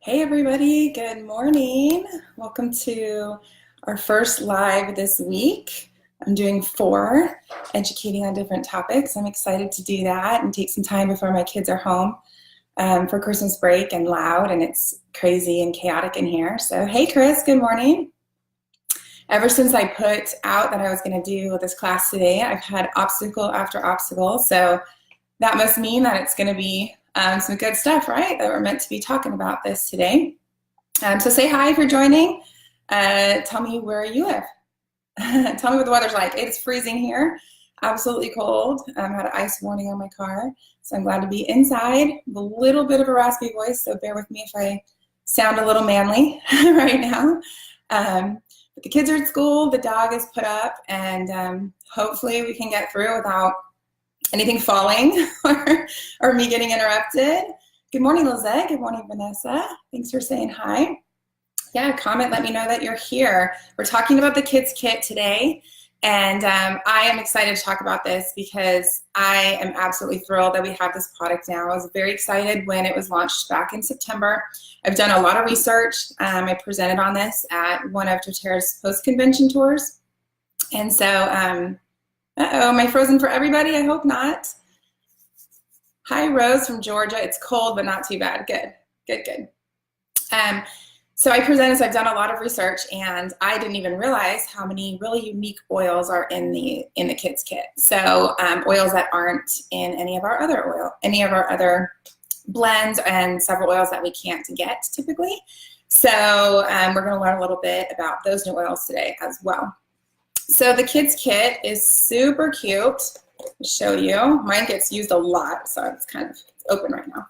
Hey everybody, good morning. Welcome to our first live this week. I'm doing 4, educating on different topics. I'm excited to do that and take some time before my kids are home for Christmas break and loud, and it's crazy and chaotic in here. So hey Chris, good morning. Ever since I put out that I was going to do this class today, I've had obstacle after obstacle. So that must mean that it's going to be some good stuff, right? That we're meant to be talking about this today. So say hi if you're joining. Tell me where you live. Tell me what the weather's like. It's freezing here, absolutely cold. I had an ice warning on my car, so I'm glad to be inside. A little bit of a raspy voice, so bear with me if I sound a little manly right now. But the kids are at school, the dog is put up, and hopefully we can get through without anything falling or me getting interrupted. Good morning, Lizette. Good morning, Vanessa. Thanks for saying hi. Yeah, comment, let me know that you're here. We're talking about the kids kit today, and I am excited to talk about this because I am absolutely thrilled that we have this product now. I was very excited when it was launched back in September. I've done a lot of research. I presented on this at one of doTERRA's post-convention tours, and so uh-oh, am I frozen for everybody? I hope not. Hi, Rose from Georgia. It's cold, but not too bad. Good, good, good. So I presented, so I've done a lot of research, and I didn't even realize how many really unique oils are in the kids kit. So oils that aren't in any of our other blends, and several oils that we can't get typically. So we're going to learn a little bit about those new oils today as well. So the kids kit is super cute. I'll show you. Mine gets used a lot, so it's kind of open right now.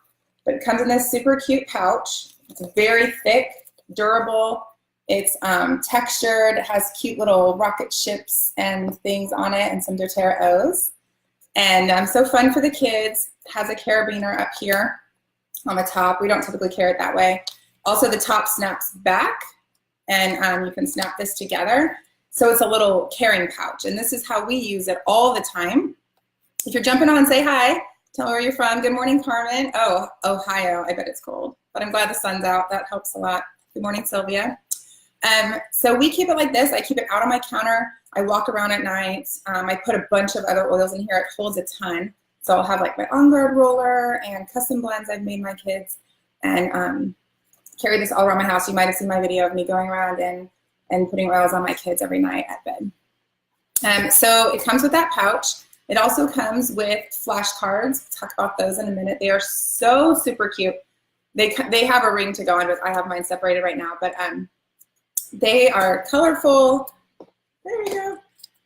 But it comes in this super cute pouch. It's very thick, durable. It's textured. It has cute little rocket ships and things on it, and some doTERRA O's. And so fun for the kids. It has a carabiner up here on the top. We don't typically carry it that way. Also, the top snaps back, and you can snap this together. So it's a little carrying pouch, and this is how we use it all the time. If you're jumping on, say hi. Tell me where you're from. Good morning, Carmen. Oh, Ohio. I bet it's cold, but I'm glad the sun's out. That helps a lot. Good morning, Sylvia. So we keep it like this. I keep it out on my counter. I walk around at night. I put a bunch of other oils in here. It holds a ton. So I'll have like my On Guard roller and custom blends I've made my kids, and carry this all around my house. You might have seen my video of me going around and putting oils on my kids every night at bed. So it comes with that pouch. It also comes with flashcards. We'll talk about those in a minute. They are so super cute. They have a ring to go on with. I have mine separated right now, but they are colorful. There we go.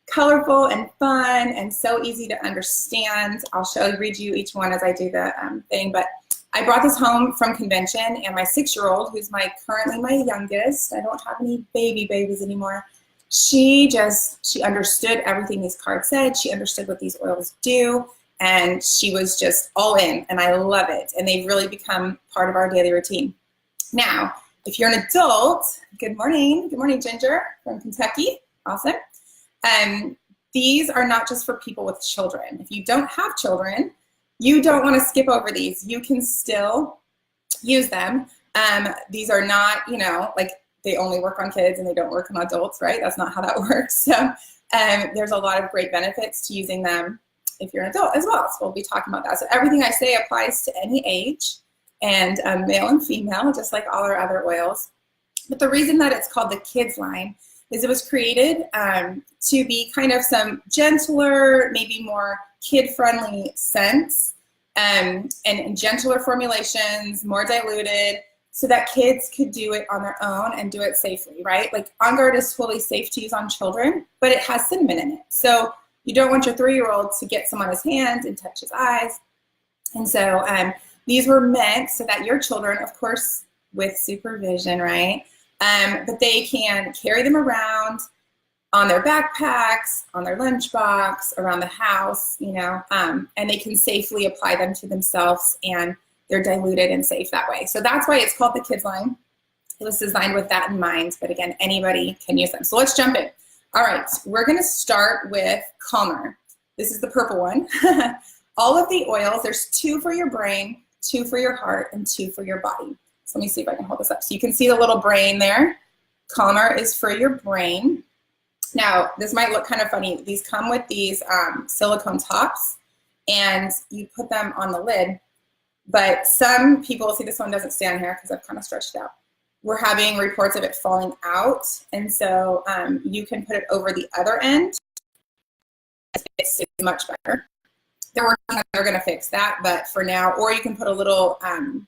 Colorful and fun and so easy to understand. I'll read you each one as I do the thing, but I brought this home from convention, and my 6-year-old, who's currently my youngest, I don't have any babies anymore, she understood everything these cards said. She understood what these oils do, and she was just all in, and I love it. And they've really become part of our daily routine. Now, if you're an adult, good morning, Ginger from Kentucky, awesome. These are not just for people with children. If you don't have children, you don't want to skip over these. You can still use them. These are not, like they only work on kids and they don't work on adults, right? That's not how that works. So there's a lot of great benefits to using them if you're an adult as well. So we'll be talking about that. So everything I say applies to any age, and male and female, just like all our other oils. But the reason that it's called the kids line is it was created to be kind of some gentler, maybe more kid-friendly scents, and gentler formulations, more diluted, so that kids could do it on their own and do it safely, right? Like On Guard is totally safe to use on children, but it has cinnamon in it. So you don't want your 3-year-old to get some on his hands and touch his eyes. And so these were meant so that your children, of course, with supervision, right? But they can carry them around on their backpacks, on their lunchbox, around the house, and they can safely apply them to themselves, and they're diluted and safe that way. So that's why it's called the kids line. It was designed with that in mind, but again, anybody can use them. So let's jump in. All right, we're gonna start with Calmer. This is the purple one. All of the oils, there's 2 for your brain, 2 for your heart, and 2 for your body. So let me see if I can hold this up. So you can see the little brain there. Calmer is for your brain. Now, this might look kind of funny. These come with these silicone tops, and you put them on the lid. But some people, see this one doesn't stay on here because I've kind of stretched it out. We're having reports of it falling out, and so you can put it over the other end. It's much better. They're going to fix that, but for now, or you can put a little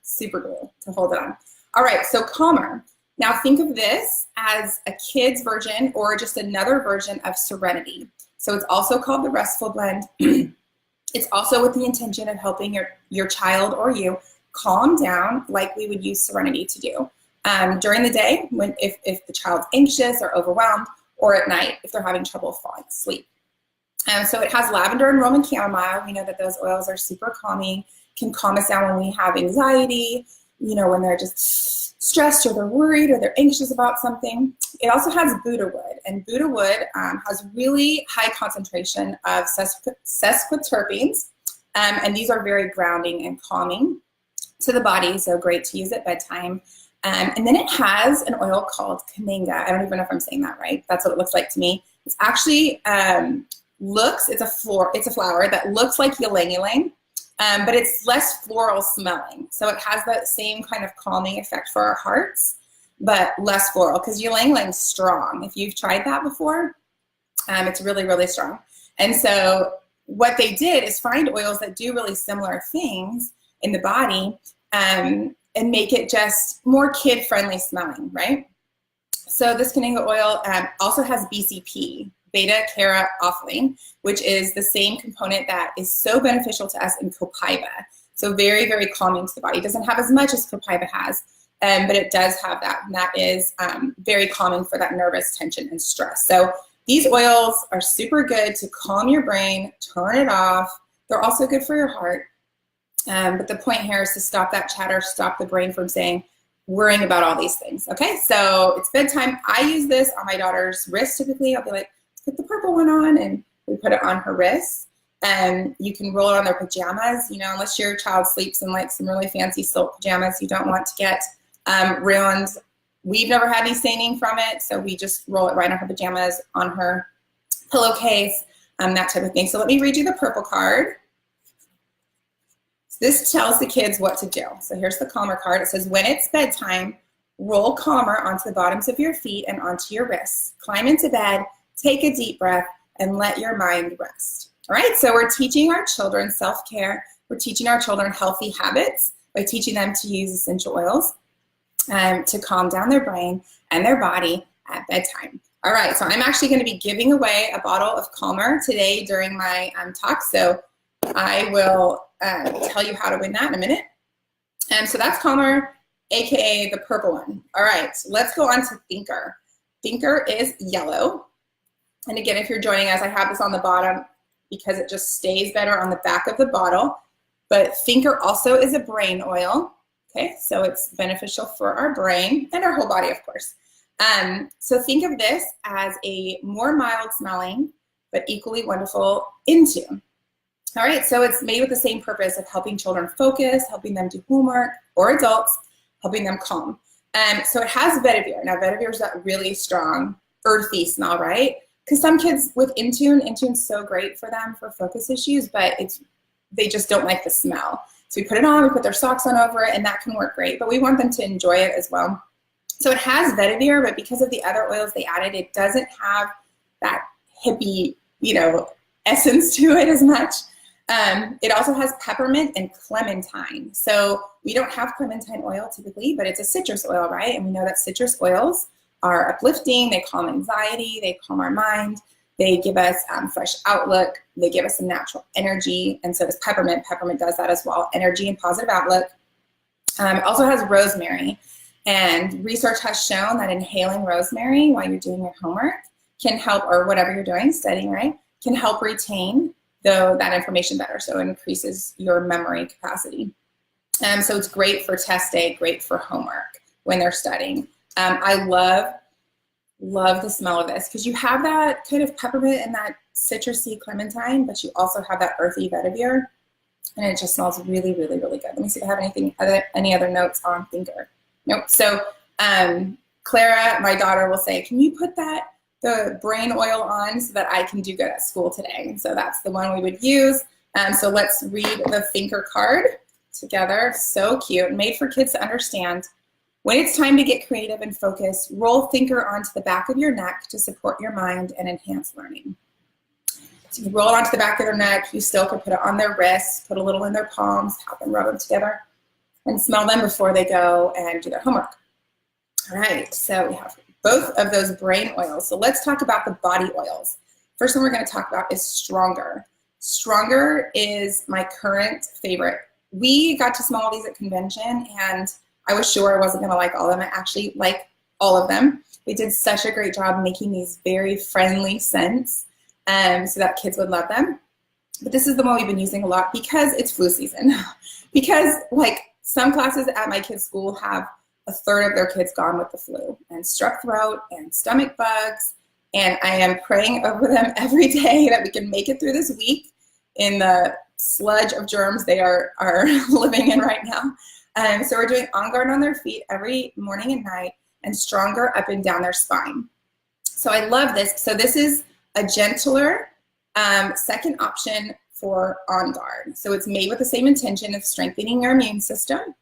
super glue to hold it on. All right, so Calmer. Now think of this as a kid's version or just another version of Serenity. So it's also called the Restful Blend. It's also with the intention of helping your child or you calm down like we would use Serenity to do during the day if the child's anxious or overwhelmed, or at night if they're having trouble falling asleep. So it has lavender and Roman chamomile. We know that those oils are super calming, can calm us down when we have anxiety, when they're just stressed or they're worried or they're anxious about something. It also has Buddha wood, and Buddha wood has really high concentration of sesquiterpenes, and these are very grounding and calming to the body, so great to use at bedtime. And then it has an oil called Cananga. I don't even know if I'm saying that right. That's what it looks like to me. It's actually it's a flower that looks like ylang ylang. But it's less floral smelling. So it has that same kind of calming effect for our hearts, but less floral, because ylang ylang is strong. If you've tried that before, it's really, really strong. And so what they did is find oils that do really similar things in the body and make it just more kid-friendly smelling, right? So this Cananga oil also has BCP, beta-caryophyllene, which is the same component that is so beneficial to us in copaiba. So very, very calming to the body. It doesn't have as much as copaiba has, but it does have that, and that is very calming for that nervous tension and stress. So these oils are super good to calm your brain, turn it off. They're also good for your heart. But the point here is to stop that chatter, stop the brain from worrying about all these things. Okay, so it's bedtime. I use this on my daughter's wrist typically. I'll be like, put the purple one on, and we put it on her wrist. And you can roll it on their pajamas, unless your child sleeps in like some really fancy silk pajamas, you don't want to get ruined. We've never had any staining from it, so we just roll it right on her pajamas, on her pillowcase, that type of thing. So let me read you the purple card. This tells the kids what to do. So here's the Calmer card. It says, when it's bedtime, roll Calmer onto the bottoms of your feet and onto your wrists. Climb into bed, take a deep breath, and let your mind rest. All right, so we're teaching our children self-care. We're teaching our children healthy habits by teaching them to use essential oils to calm down their brain and their body at bedtime. All right, so I'm actually going to be giving away a bottle of Calmer today during my talk, so I will tell you how to win that in a minute. So that's Calmer, aka the purple one. All right, let's go on to Thinker. Thinker is yellow. And again, if you're joining us, I have this on the bottom because it just stays better on the back of the bottle. But Thinker also is a brain oil. Okay, so it's beneficial for our brain and our whole body, of course. So think of this as a more mild smelling, but equally wonderful Intune. All right, so it's made with the same purpose of helping children focus, helping them do homework, or adults, helping them calm. So it has vetiver. Now, vetiver is that really strong, earthy smell, right? Because some kids with Intune's so great for them for focus issues, but they just don't like the smell. So we put it on, we put their socks on over it, and that can work great, but we want them to enjoy it as well. So it has vetiver, but because of the other oils they added, it doesn't have that hippie, essence to it as much. It also has peppermint and clementine. So we don't have clementine oil typically, but it's a citrus oil, right? And we know that citrus oils are uplifting, they calm anxiety, they calm our mind, they give us fresh outlook, they give us some natural energy, and so does peppermint. Peppermint does that as well, energy and positive outlook. It also has rosemary, and research has shown that inhaling rosemary while you're doing your homework can help, or whatever you're doing, studying, right, can help retain that information better, so it increases your memory capacity. So it's great for test day, great for homework when they're studying. I love the smell of this because you have that kind of peppermint and that citrusy clementine, but you also have that earthy vetiver, and it just smells really, really, really good. Let me see if I have any other notes on Thinker. Nope. So Clara, my daughter, will say, can you put the brain oil on so that I can do good at school today? And so that's the one we would use. So let's read the thinker card together. So cute, made for kids to understand. When it's time to get creative and focused, roll thinker onto the back of your neck to support your mind and enhance learning. So you roll it onto the back of their neck. You still could put it on their wrists, put a little in their palms, have them rub them together, and smell them before they go and do their homework. All right, so we have both of those brain oils. So let's talk about the body oils. First one we're going to talk about is Stronger. Stronger is my current favorite. We got to smell these at convention, and I was sure I wasn't going to like all of them. I actually like all of them. They did such a great job making these very friendly scents so that kids would love them. But this is the one we've been using a lot because it's flu season. Because like some classes at my kids' school have a third of their kids gone with the flu and strep throat and stomach bugs. And I am praying over them every day that we can make it through this week in the sludge of germs they are living in right now. So we're doing On Guard on their feet every morning and night, and Stronger up and down their spine. So I love this. So this is a gentler second option for On Guard. So it's made with the same intention of strengthening your immune system,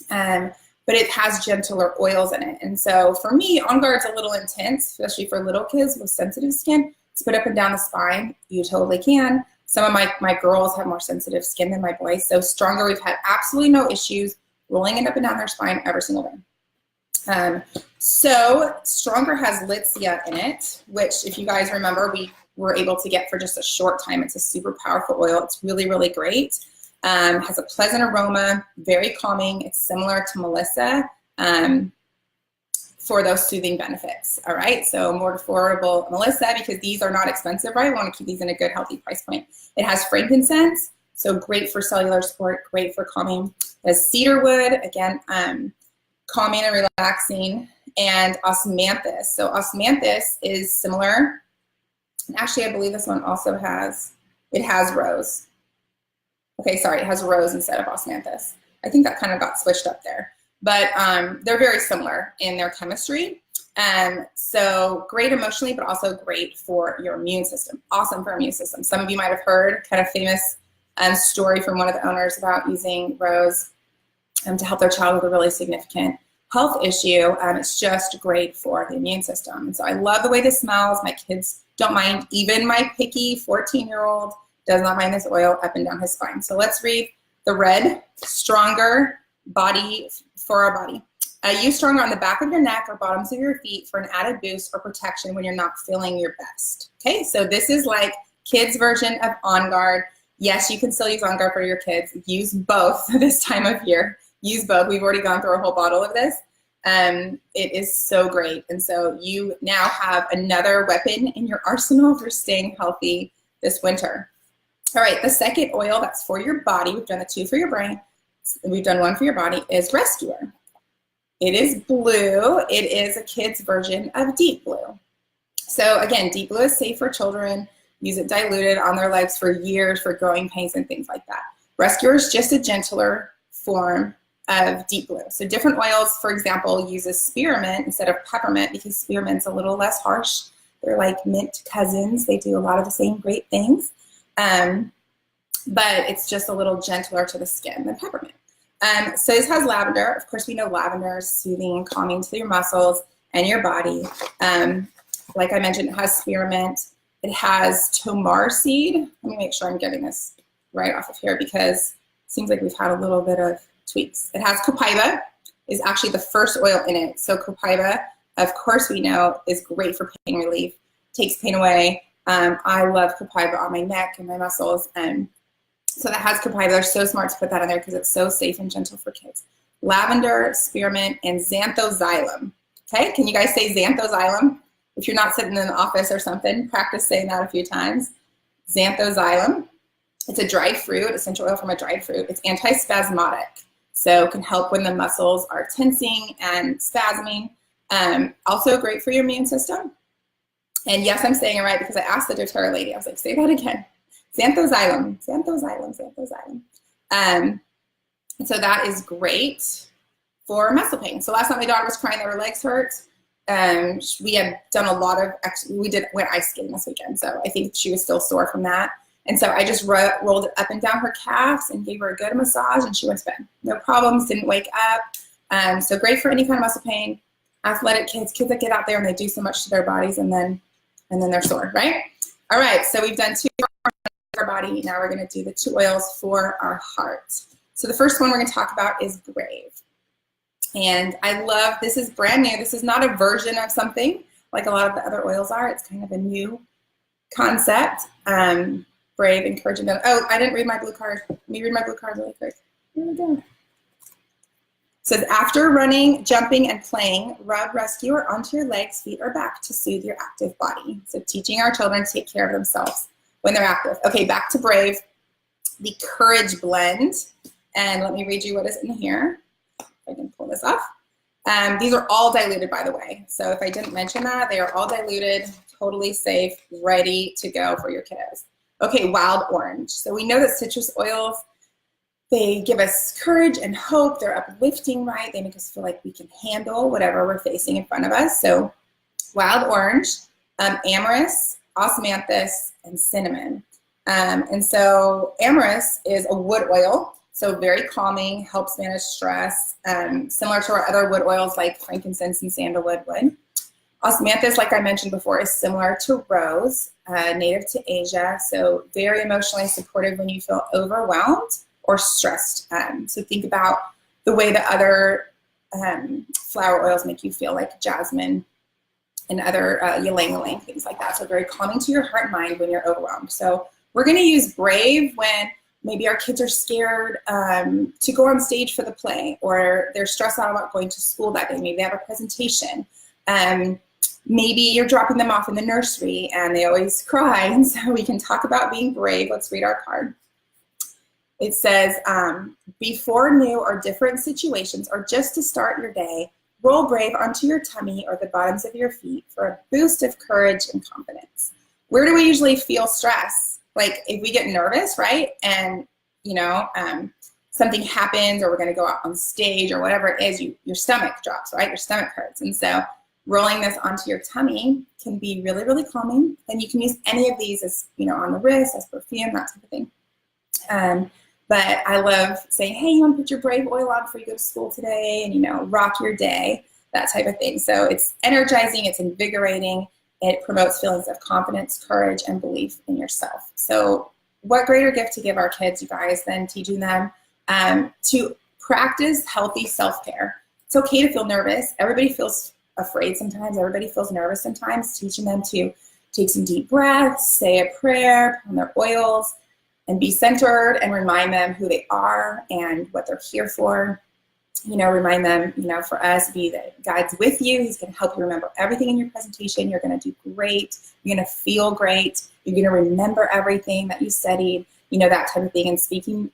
but it has gentler oils in it. And so for me, On Guard's a little intense, especially for little kids with sensitive skin. To put up and down the spine, you totally can. Some of my girls have more sensitive skin than my boys. So Stronger, we've had absolutely no issues rolling it up and down their spine every single day. So Stronger has Litsea in it, which if you guys remember, we were able to get for just a short time. It's a super powerful oil. It's really, really great. Has a pleasant aroma, very calming. It's similar to Melissa for those soothing benefits. All right, so more affordable Melissa, because these are not expensive, right? We want to keep these in a good, healthy price point. It has frankincense, so great for cellular support, great for calming. It has cedarwood, again, calming and relaxing, and osmanthus. So osmanthus is similar. And actually, I believe this one also has rose. Okay, sorry, it has rose instead of osmanthus. I think that kind of got switched up there. But they're very similar in their chemistry. So great emotionally, but also great for your immune system. Awesome for immune system. Some of you might have heard kind of famous story from one of the owners about using rose to help their child with a really significant health issue. It's just great for the immune system. And so I love the way this smells. My kids don't mind. Even my picky 14-year-old does not mind this oil up and down his spine. So let's read the red, Stronger body for our body. Use Stronger on the back of your neck or bottoms of your feet for an added boost or protection when you're not feeling your best. Okay, so this is like kids' version of On Guard. Yes, you can still use On Guard for your kids. Use both this time of year. Use both. We've already gone through a whole bottle of this. It is so great. And so you now have another weapon in your arsenal for staying healthy this winter. All right, the second oil that's for your body, we've done the two for your brain, we've done one for your body, is Rescuer. It is blue. It is a kid's version of Deep Blue. So again, Deep Blue is safe for children. Use it diluted on their legs for years for growing pains and things like that. Rescuer is just a gentler form of Deep Blue. So different oils, for example, uses spearmint instead of peppermint because spearmint's a little less harsh. They're like mint cousins. They do a lot of the same great things. But it's just a little gentler to the skin than peppermint. So this has lavender. Of course, we know lavender is soothing and calming to your muscles and your body. Like I mentioned, it has spearmint. It has tomar seed. Let me make sure I'm getting this right off of here because it seems like we've had a little bit of tweaks. It has copaiba, is actually the first oil in it. So copaiba, of course we know, is great for pain relief, takes pain away. I love copaiba on my neck and my muscles. So that has copaiba. They're so smart to put that in there because it's so safe and gentle for kids. Lavender, spearmint, and xanthoxylum. Okay, can you guys say xanthoxylum? If you're not sitting in the office or something, practice saying that a few times. Xanthoxylum. It's a dried fruit, essential oil from a dried fruit. It's antispasmodic, so it can help when the muscles are tensing and spasming. Also great for your immune system. And yes, I'm saying it right because I asked the doTERRA lady. I was like, say that again. Xanthoxylum, xanthoxylum, xanthoxylum. And so that is great for muscle pain. So last night my daughter was crying that her legs hurt. We had done a lot of, went ice skating this weekend, so I think she was still sore from that. And so I just rolled it up and down her calves and gave her a good massage, and she went to bed. No problems, didn't wake up. So great for any kind of muscle pain. Athletic kids that get out there and they do so much to their bodies, and then they're sore, right? All right, so we've done 2 for our body. Now we're going to do the 2 oils for our heart. So the first one we're going to talk about is Brave. And I love, this is brand new. This is not a version of something like a lot of the other oils are. It's kind of a new concept. Brave, encouraging them. Oh, I didn't read my blue card. Let me read my blue card really quick. Here we go. It says, after running, jumping, and playing, rub, rescue, or onto your legs, feet, or back to soothe your active body. So teaching our children to take care of themselves when they're active. Okay, back to Brave, the Courage Blend. And let me read you what is in here. If I can pull this off. These are all diluted, by the way. So if I didn't mention that, they are all diluted, totally safe, ready to go for your kiddos. Okay, Wild Orange. So we know that citrus oils, they give us courage and hope. They're uplifting, right? They make us feel like we can handle whatever we're facing in front of us. So Wild Orange, Amyris, Osmanthus, and Cinnamon. And so Amyris is a wood oil. So very calming, helps manage stress, similar to our other wood oils like frankincense and sandalwood wood. Osmanthus, like I mentioned before, is similar to rose, native to Asia, so very emotionally supportive when you feel overwhelmed or stressed. So think about the way the other flower oils make you feel, like jasmine and other ylang-ylang, things like that. So very calming to your heart and mind when you're overwhelmed. So we're going to use Brave when maybe our kids are scared to go on stage for the play, or they're stressed out about going to school that day. Maybe they have a presentation. Maybe you're dropping them off in the nursery and they always cry, and so we can talk about being brave. Let's read our card. It says, before new or different situations, or just to start your day, roll Brave onto your tummy or the bottoms of your feet for a boost of courage and confidence. Where do we usually feel stress? Like if we get nervous, right? And, you know, something happens, or we're going to go out on stage or whatever it is, your stomach drops, right? Your stomach hurts. And so rolling this onto your tummy can be really, really calming. And you can use any of these as, you know, on the wrist, as perfume, that type of thing. But I love saying, hey, you want to put your Brave oil on before you go to school today, and, you know, rock your day, that type of thing. So it's energizing, it's invigorating, it promotes feelings of confidence, courage, and belief in yourself. So what greater gift to give our kids, you guys, than teaching them to practice healthy self-care. It's okay to feel nervous. Everybody feels afraid sometimes. Everybody feels nervous sometimes. Teaching them to take some deep breaths, say a prayer, put on their oils, and be centered, and remind them who they are and what they're here for. You know, remind them, you know, for us, be the guide's with you. He's going to help you remember everything in your presentation. You're going to do great. You're going to feel great. You're going to remember everything that you studied, you know, that type of thing. And speaking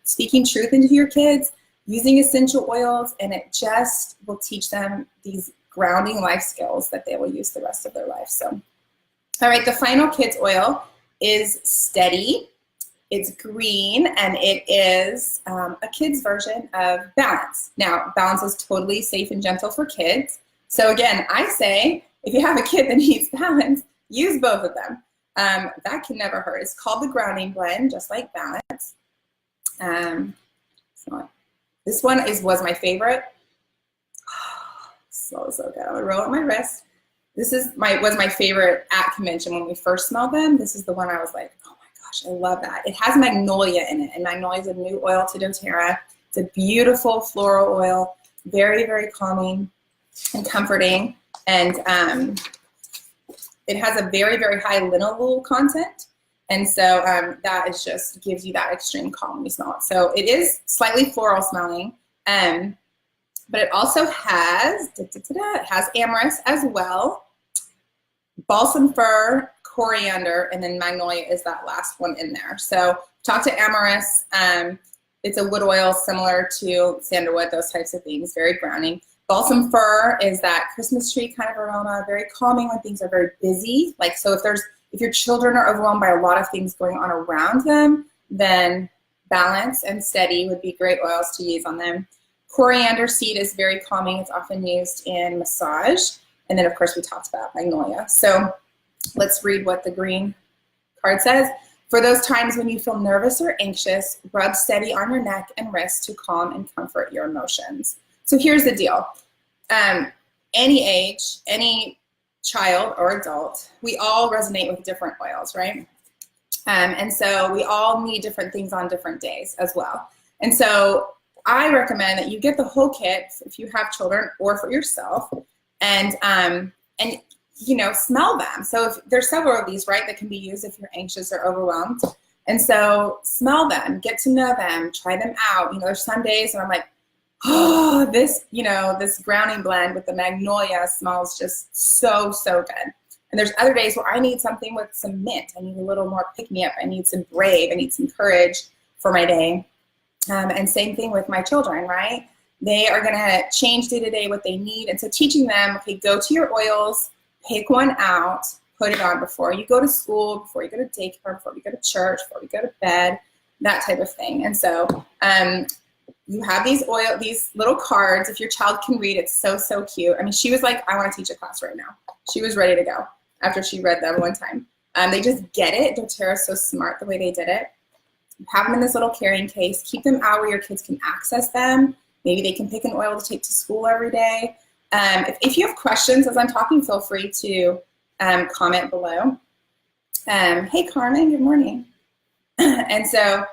truth into your kids, using essential oils, and it just will teach them these grounding life skills that they will use the rest of their life. So, all right, the final kids oil is Steady. It's green, and it is a kid's version of Balance. Now, Balance is totally safe and gentle for kids. So again, I say, if you have a kid that needs Balance, use both of them. That can never hurt. It's called the Grounding Blend, just like Balance. This one was my favorite. So good. I'm gonna roll up my wrist. This was my favorite at convention when we first smelled them. This is the one I was like, oh my gosh, I love that. It has magnolia in it, and magnolia is a new oil to doTERRA. It's a beautiful floral oil, very, very calming and comforting, and it has a very, very high linalool content, and so that is just gives you that extreme calm when you smell it. So it is slightly floral smelling, but it also has it has amyris as well, balsam fir, coriander, and then magnolia is that last one in there. So talk to amyris. It's a wood oil similar to sandalwood, those types of things, very grounding. Balsam fir is that Christmas tree kind of aroma, very calming when things are very busy. Like, so if your children are overwhelmed by a lot of things going on around them, then Balance and Steady would be great oils to use on them. Coriander seed is very calming. It's often used in massage. And then, of course, we talked about magnolia. So let's read what the green card says. For those times when you feel nervous or anxious, rub steady on your neck and wrist to calm and comfort your emotions. So here's the deal. Any age, any child or adult, we all resonate with different oils, right? And so we all need different things on different days as well. And so I recommend that you get the whole kit if you have children or for yourself, and you know, smell them. So if there's several of these, right, that can be used if you're anxious or overwhelmed. And so smell them, get to know them, try them out. You know, there's some days when I'm like, oh, this, you know, this grounding blend with the magnolia smells just so, so good. And there's other days where I need something with some mint. I need a little more pick-me-up. I need some brave. I need some courage for my day. And same thing with my children, right? They are going to change day to day what they need. And so teaching them, okay, go to your oils, pick one out, put it on before you go to school, before you go to daycare, before you go to church, before you go to bed, that type of thing. And so you have these little cards. If your child can read, it's so, so cute. I mean, she was like, I want to teach a class right now. She was ready to go after she read them one time. They just get it. doTERRA is so smart the way they did it. Have them in this little carrying case. Keep them out where your kids can access them. Maybe they can pick an oil to take to school every day. If you have questions as I'm talking, feel free to comment below. Hey, Carmen, good morning. And so,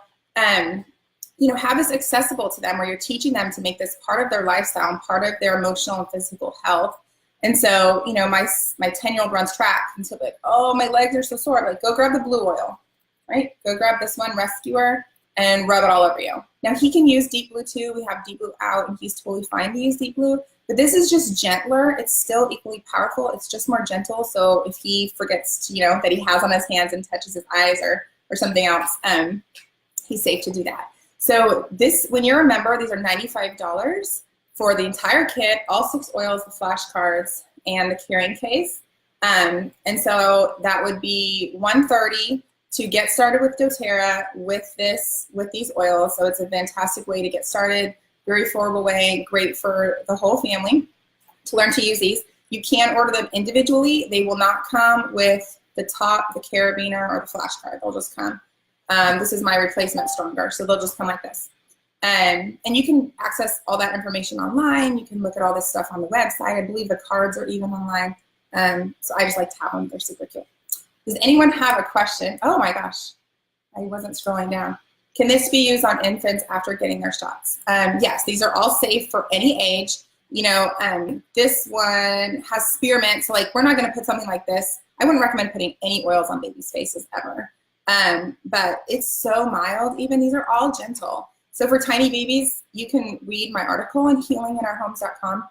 you know, have this accessible to them where you're teaching them to make this part of their lifestyle and part of their emotional and physical health. And so, you know, my 10-year-old runs track, and so like, oh, my legs are so sore. I'm like, go grab the blue oil, right? Go grab this one, Rescuer, and rub it all over you. Now, he can use deep blue too. We have deep blue out, and he's totally fine to use deep blue. But this is just gentler. It's still equally powerful. It's just more gentle. So if he forgets, to, you know, that he has on his hands and touches his eyes or something else, he's safe to do that. So this, when you're a member, these are $95 for the entire kit, all 6 oils, the flashcards, and the carrying case. And so that would be $130 to get started with doTERRA with these oils. So it's a fantastic way to get started. Very affordable way, great for the whole family to learn to use these. You can order them individually. They will not come with the top, the carabiner, or the flashcard. They'll just come. This is my replacement stronger, so they'll just come like this. And you can access all that information online. You can look at all this stuff on the website. I believe the cards are even online. So I just like to have them. They're super cute. Does anyone have a question? Oh my gosh, I wasn't scrolling down. Can this be used on infants after getting their shots? Yes, these are all safe for any age. You know, this one has spearmint, so like we're not gonna put something like this. I wouldn't recommend putting any oils on babies' faces ever. But it's so mild, even these are all gentle. So for tiny babies, you can read my article on HealinginourHomes.com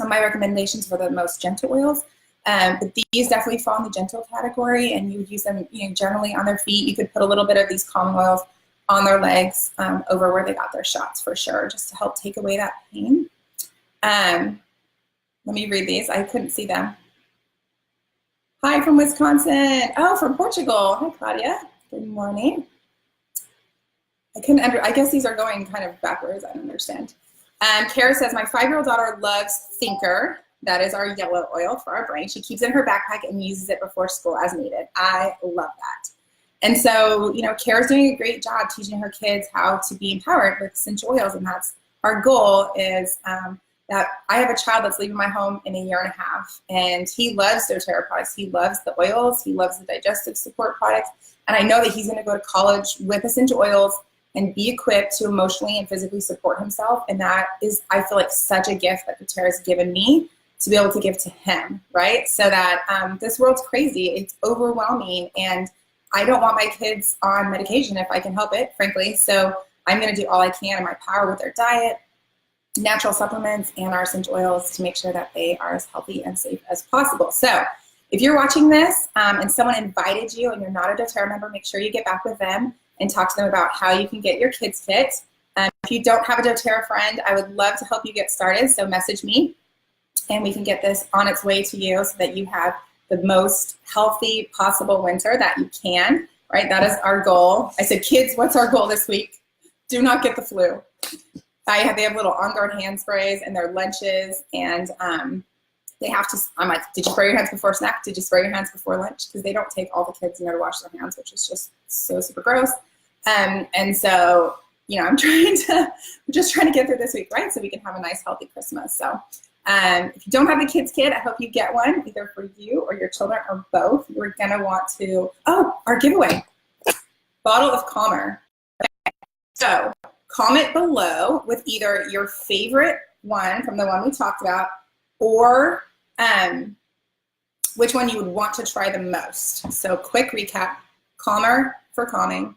on my recommendations for the most gentle oils. But these definitely fall in the gentle category, and you would use them, you know, generally on their feet. You could put a little bit of these calming oils on their legs over where they got their shots for sure, just to help take away that pain. Let me read these. I couldn't see them. Hi from Wisconsin. Oh, from Portugal. Hi, Claudia. Good morning. I guess these are going kind of backwards. I don't understand. Kara says, my 5-year-old daughter loves Thinker. That is our yellow oil for our brain. She keeps it in her backpack and uses it before school as needed. I love that. And so, you know, Kara's doing a great job teaching her kids how to be empowered with essential oils. And that's our goal is that I have a child that's leaving my home in a 1.5 years, and he loves doTERRA products. He loves the oils. He loves the digestive support products. And I know that he's going to go to college with essential oils and be equipped to emotionally and physically support himself. And that is, I feel like, such a gift that doTERRA has given me to be able to give to him, right? So that this world's crazy. It's overwhelming. And I don't want my kids on medication if I can help it, frankly. So I'm going to do all I can in my power with their diet, natural supplements, and our essential oils to make sure that they are as healthy and safe as possible. So if you're watching this and someone invited you and you're not a doTERRA member, make sure you get back with them and talk to them about how you can get your kids kit. If you don't have a doTERRA friend, I would love to help you get started. So message me and we can get this on its way to you so that you have the most healthy possible winter that you can, right? That is our goal. I said, kids, what's our goal this week? Do not get the flu. They have little On Guard hand sprays in their lunches, and they have to, I'm like, did you spray your hands before snack? Did you spray your hands before lunch? Because they don't take all the kids in there to wash their hands, which is just so super gross. And so, you know, we're just trying to get through this week, right? So we can have a nice, healthy Christmas. So if you don't have a kids kit, I hope you get one, either for you or your children or both. You're gonna want to, our giveaway, bottle of Calmer. Okay. So comment below with either your favorite one from the one we talked about, or which one you would want to try the most. So quick recap: Calmer for calming,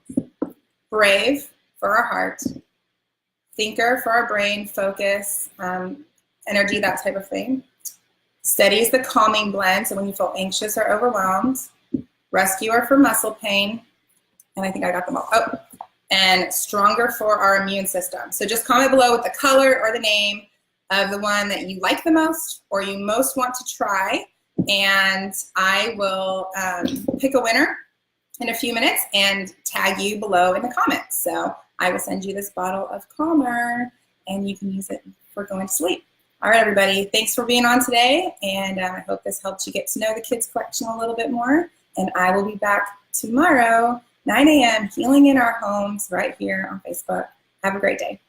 Brave for our heart, Thinker for our brain, focus, energy, that type of thing. Steady is the calming blend, so when you feel anxious or overwhelmed. Rescuer for muscle pain, and I think I got them all. And Stronger for our immune system. So just comment below with the color or the name of the one that you like the most or you most want to try, and I will pick a winner in a few minutes and tag you below in the comments. So I will send you this bottle of Calmer, and you can use it for going to sleep. All right, everybody, thanks for being on today, and I hope this helped you get to know the kids collection a little bit more, and I will be back tomorrow, 9 a.m., Healing in Our Homes, right here on Facebook. Have a great day.